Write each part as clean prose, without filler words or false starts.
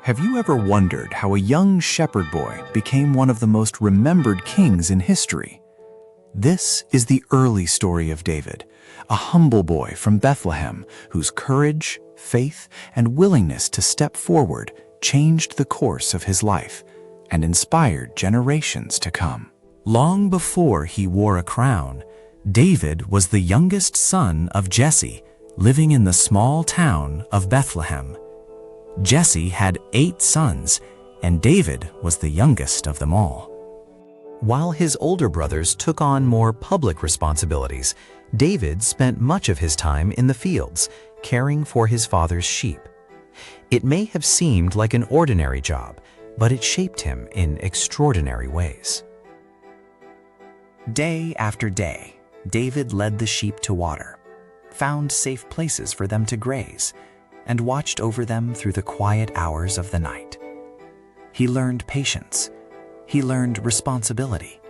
Have you ever wondered how a young shepherd boy became one of the most remembered kings in history? This is the early story of David, a humble boy from Bethlehem whose courage, faith, and willingness to step forward changed the course of his life and inspired generations to come. Long before he wore a crown, David was the youngest son of Jesse, living in the small town of Bethlehem. Jesse had 8 sons, and David was the youngest of them all. While his older brothers took on more public responsibilities, David spent much of his time in the fields, caring for his father's sheep. It may have seemed like an ordinary job, but it shaped him in extraordinary ways. Day after day, David led the sheep to water, found safe places for them to graze, and watched over them through the quiet hours of the night. He learned patience, he learned responsibility,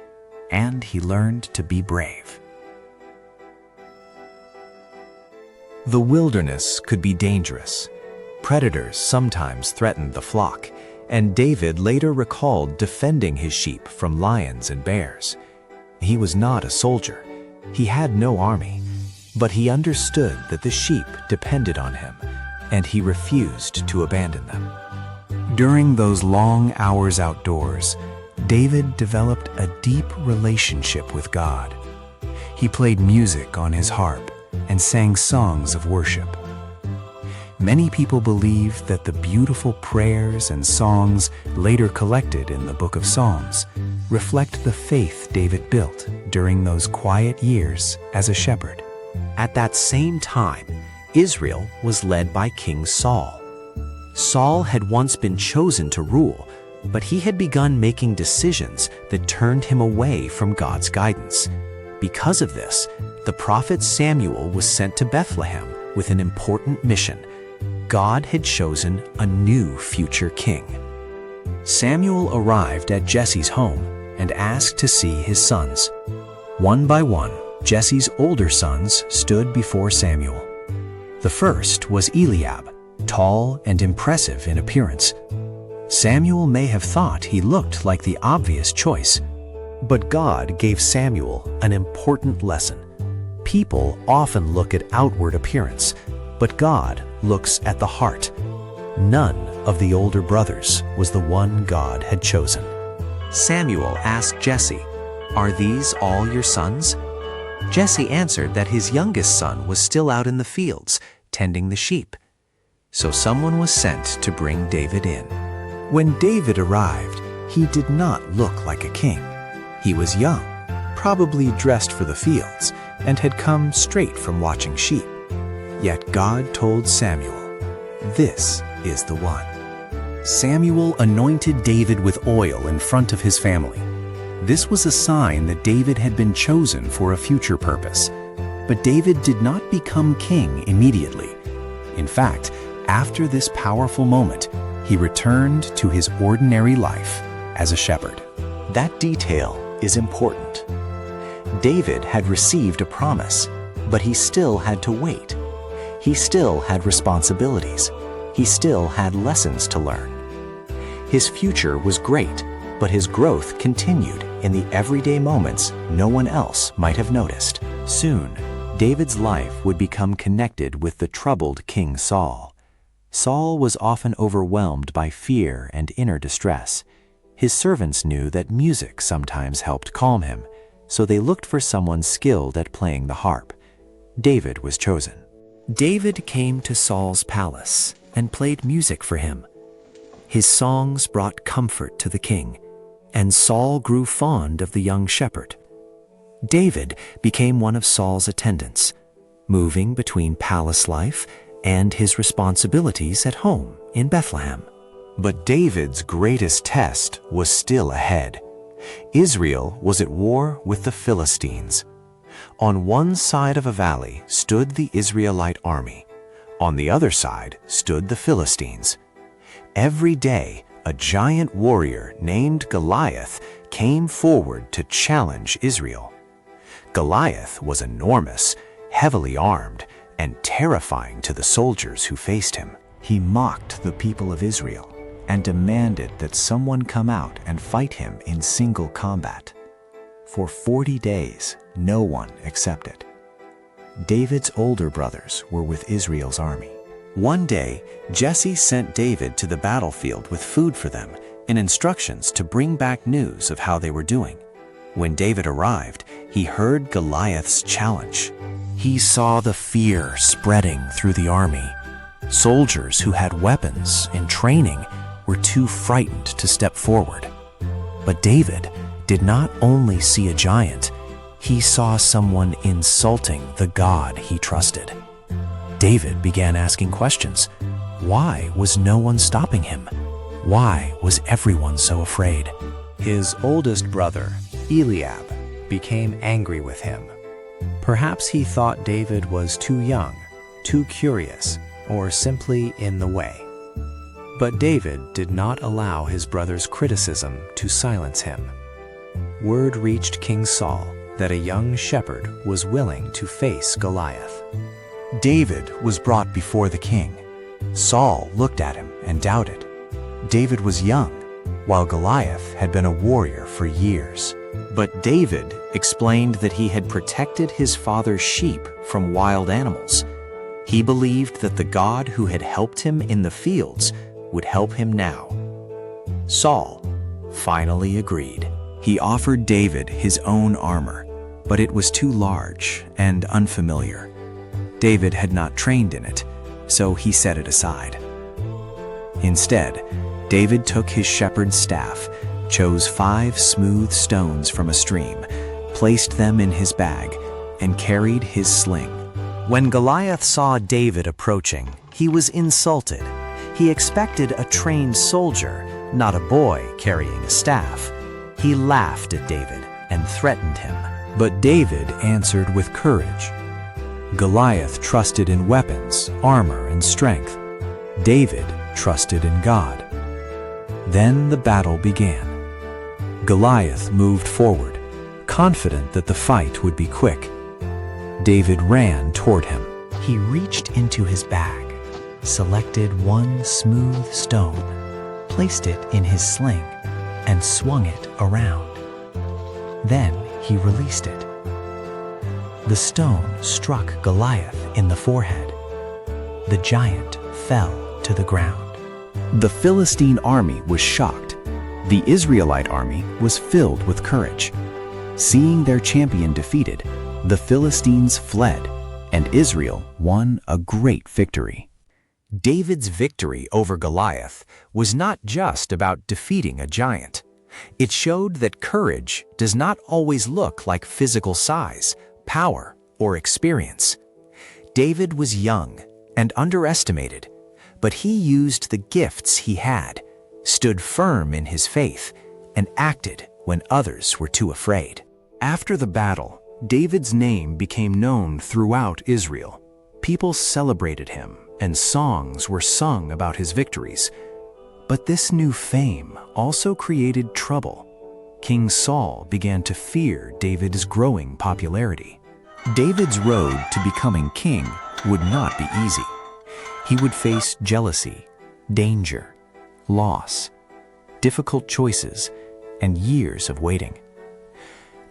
and he learned to be brave. The wilderness could be dangerous. Predators sometimes threatened the flock, and David later recalled defending his sheep from lions and bears. He was not a soldier. He had no army, but he understood that the sheep depended on him, and he refused to abandon them. During those long hours outdoors, David developed a deep relationship with God. He played music on his harp and sang songs of worship. Many people believe that the beautiful prayers and songs later collected in the Book of Psalms reflect the faith David built during those quiet years as a shepherd. At that same time, Israel was led by King Saul. Saul had once been chosen to rule, but he had begun making decisions that turned him away from God's guidance. Because of this, the prophet Samuel was sent to Bethlehem with an important mission. God had chosen a new future king. Samuel arrived at Jesse's home and asked to see his sons. One by one, Jesse's older sons stood before Samuel. The first was Eliab, tall and impressive in appearance. Samuel may have thought he looked like the obvious choice, but God gave Samuel an important lesson. People often look at outward appearance, but God looks at the heart. None of the older brothers was the one God had chosen. Samuel asked Jesse, "Are these all your sons?" Jesse answered that his youngest son was still out in the fields, tending the sheep. So someone was sent to bring David in. When David arrived, he did not look like a king. He was young, probably dressed for the fields, and had come straight from watching sheep. Yet God told Samuel, "This is the one." Samuel anointed David with oil in front of his family. This was a sign that David had been chosen for a future purpose. But David did not become king immediately. In fact, after this powerful moment, he returned to his ordinary life as a shepherd. That detail is important. David had received a promise, but he still had to wait. He still had responsibilities. He still had lessons to learn. His future was great, but his growth continued in the everyday moments no one else might have noticed. Soon, David's life would become connected with the troubled King Saul. Saul was often overwhelmed by fear and inner distress. His servants knew that music sometimes helped calm him, so they looked for someone skilled at playing the harp. David was chosen. David came to Saul's palace and played music for him. His songs brought comfort to the king, and Saul grew fond of the young shepherd. David became one of Saul's attendants, moving between palace life and his responsibilities at home in Bethlehem. But David's greatest test was still ahead. Israel was at war with the Philistines. On one side of a valley stood the Israelite army. On the other side stood the Philistines. Every day, a giant warrior named Goliath came forward to challenge Israel. Goliath was enormous, heavily armed, and terrifying to the soldiers who faced him. He mocked the people of Israel, and demanded that someone come out and fight him in single combat. For 40 days, no one accepted. David's older brothers were with Israel's army. One day, Jesse sent David to the battlefield with food for them and instructions to bring back news of how they were doing. When David arrived, he heard Goliath's challenge. He saw the fear spreading through the army. Soldiers who had weapons and training were too frightened to step forward. But David did not only see a giant, he saw someone insulting the God he trusted. David began asking questions. Why was no one stopping him? Why was everyone so afraid? His oldest brother, Eliab, became angry with him. Perhaps he thought David was too young, too curious, or simply in the way. But David did not allow his brother's criticism to silence him. Word reached King Saul that a young shepherd was willing to face Goliath. David was brought before the king. Saul looked at him and doubted. David was young, while Goliath had been a warrior for years. But David explained that he had protected his father's sheep from wild animals. He believed that the God who had helped him in the fields would help him now. Saul finally agreed. He offered David his own armor, but it was too large and unfamiliar. David had not trained in it, so he set it aside. Instead, David took his shepherd's staff, chose 5 smooth stones from a stream, placed them in his bag, and carried his sling. When Goliath saw David approaching, he was insulted. He expected a trained soldier, not a boy carrying a staff. He laughed at David and threatened him. But David answered with courage. Goliath trusted in weapons, armor, and strength. David trusted in God. Then the battle began. Goliath moved forward, confident that the fight would be quick. David ran toward him. He reached into his bag, selected one smooth stone, placed it in his sling, and swung it around. Then he released it. The stone struck Goliath in the forehead. The giant fell to the ground. The Philistine army was shocked. The Israelite army was filled with courage. Seeing their champion defeated, the Philistines fled, and Israel won a great victory. David's victory over Goliath was not just about defeating a giant. It showed that courage does not always look like physical size, power, or experience. David was young and underestimated, but he used the gifts he had, stood firm in his faith, and acted when others were too afraid. After the battle, David's name became known throughout Israel. People celebrated him, and songs were sung about his victories. But this new fame also created trouble. King Saul began to fear David's growing popularity. David's road to becoming king would not be easy. He would face jealousy, danger, loss, difficult choices, and years of waiting.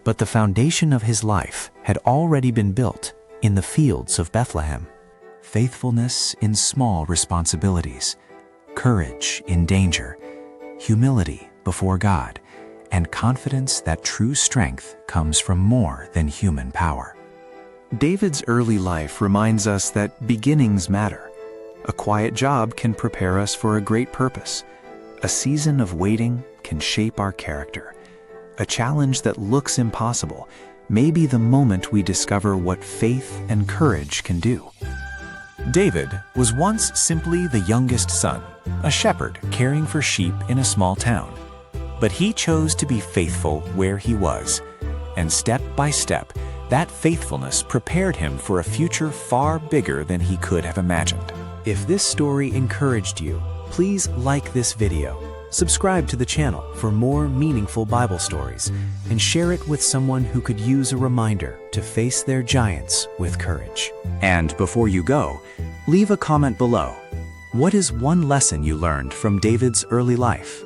But the foundation of his life had already been built in the fields of Bethlehem. Faithfulness in small responsibilities, courage in danger, humility before God, and confidence that true strength comes from more than human power. David's early life reminds us that beginnings matter. A quiet job can prepare us for a great purpose. A season of waiting can shape our character. A challenge that looks impossible may be the moment we discover what faith and courage can do. David was once simply the youngest son, a shepherd caring for sheep in a small town. But he chose to be faithful where he was, and step by step, that faithfulness prepared him for a future far bigger than he could have imagined. If this story encouraged you, please like this video, subscribe to the channel for more meaningful Bible stories, and share it with someone who could use a reminder to face their giants with courage. And before you go, leave a comment below. What is one lesson you learned from David's early life?